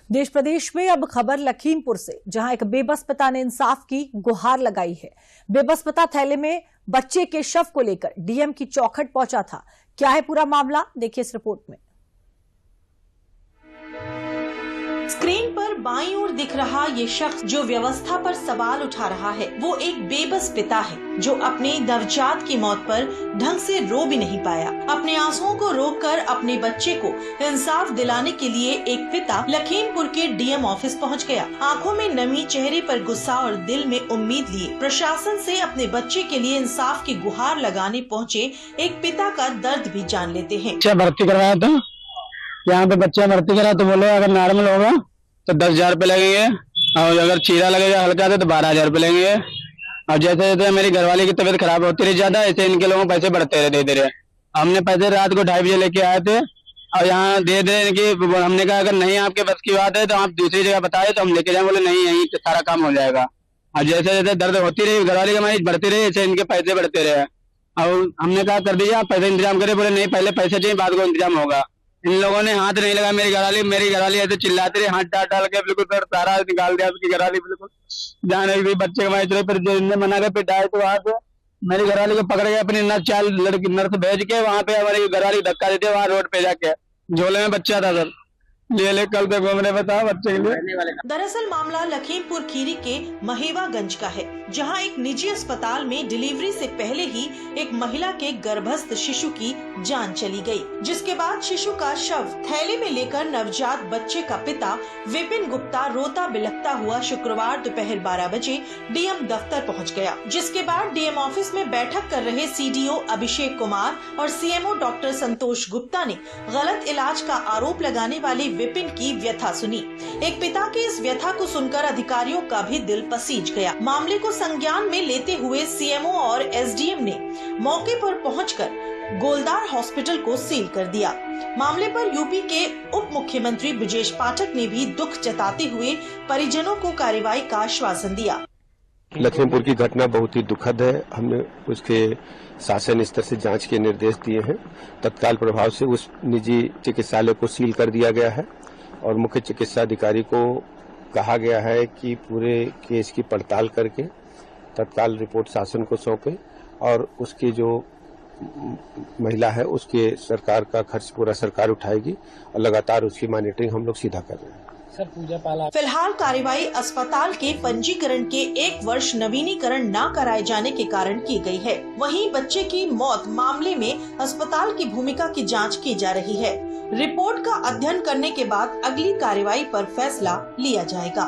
देश प्रदेश में अब खबर लखीमपुर से, जहां एक बेबस पिता ने इंसाफ की गुहार लगाई है। बेबस पिता थैले में बच्चे के शव को लेकर डीएम की चौखट पहुंचा था। क्या है पूरा मामला, देखिए इस रिपोर्ट में। स्क्रीन पर बाईं ओर दिख रहा ये शख्स जो व्यवस्था पर सवाल उठा रहा है, वो एक बेबस पिता है जो अपने नवजात की मौत पर ढंग से रो भी नहीं पाया। अपने आंसुओं को रोककर अपने बच्चे को इंसाफ दिलाने के लिए एक पिता लखीमपुर के डीएम ऑफिस पहुंच गया। आंखों में नमी, चेहरे पर गुस्सा और दिल में उम्मीद लिए प्रशासन से अपने बच्चे के लिए इंसाफ की गुहार लगाने पहुँचे एक पिता का दर्द भी जान लेते हैं। भर्ती करवाया था, यहाँ पे बच्चा भर्ती करा तो बोले अगर नॉर्मल होगा तो 10,000 रुपए लगेंगे और अगर चीरा लगेगा हल्का तो 12,000 रुपए लगेंगे। और जैसे जैसे मेरी घरवाली की तबीयत खराब होती रही ज्यादा, ऐसे इनके लोगों पैसे बढ़ते रहे धीरे धीरे। हमने पैसे रात को 2:30 बजे लेके आए थे और यहाँ दे दे इनकी। हमने कहा अगर नहीं आपके बस की बात है तो आप दूसरी जगह बताए तो हम लेके जाए। बोले नहीं, यहीं सारा काम हो जाएगा। और जैसे जैसे दर्द होती रही, घरवाली की हमारी बढ़ती रही, ऐसे इनके पैसे बढ़ते रहे। और हमने कहा कर दीजिए आप पैसे इंतजाम करें। बोले नहीं, पहले पैसे चाहिए, बाद को इंतजाम होगा। इन लोगों ने हाथ नहीं लगा। मेरी घरवाली ऐसे चिल्लाती रही, हाथ डाल के बिल्कुल सर सारा निकाल दिया। उसकी घरवाली बिल्कुल जाने की बच्चे के मारे। फिर जो इनने मना कर पिटाए तो वहाँ पे मेरी घरवाली को पकड़ के अपनी नर्स भेज के वहाँ पे हमारी घरवाली धक्का देते वहाँ रोड पे जाके। झोले में बच्चा था सर, ले कल पे घूमने बताओ बच्चे के लिए। दरअसल मामला लखीमपुर खीरी के महेवागंज का है, जहां एक निजी अस्पताल में डिलीवरी से पहले ही एक महिला के गर्भस्थ शिशु की जान चली गई, जिसके बाद शिशु का शव थैले में लेकर नवजात बच्चे का पिता विपिन गुप्ता रोता बिलखता हुआ शुक्रवार दोपहर 12 बजे डीएम दफ्तर पहुंच गया। जिसके बाद डीएम ऑफिस में बैठक कर रहे सीडीओ अभिषेक कुमार और सीएमओ डॉक्टर संतोष गुप्ता ने गलत इलाज का आरोप लगाने वाले विपिन की व्यथा सुनी। एक पिता की इस व्यथा को सुनकर अधिकारियों का भी दिल पसीज गया। मामले को संज्ञान में लेते हुए सीएमओ और एसडीएम ने मौके पर पहुंचकर गोलदार हॉस्पिटल को सील कर दिया। मामले पर यूपी के उप मुख्यमंत्री ब्रजेश पाठक ने भी दुख जताते हुए परिजनों को कार्रवाई का आश्वासन दिया। लखीमपुर की घटना बहुत ही दुखद है। हमने उसके शासन स्तर से जांच के निर्देश दिए हैं। तत्काल प्रभाव से उस निजी चिकित्सालय को सील कर दिया गया है और मुख्य चिकित्सा अधिकारी को कहा गया है कि पूरे केस की पड़ताल करके तत्काल रिपोर्ट शासन को सौंपे और उसकी जो महिला है उसके सरकार का खर्च पूरा सरकार उठाएगी और लगातार उसकी मॉनिटरिंग हम लोग सीधा कर रहे हैं। फिलहाल कार्रवाई अस्पताल के पंजीकरण के 1 वर्ष नवीनीकरण न कराए जाने के कारण की गई है। वहीं बच्चे की मौत मामले में अस्पताल की भूमिका की जांच की जा रही है। रिपोर्ट का अध्ययन करने के बाद अगली कार्रवाई पर फैसला लिया जाएगा।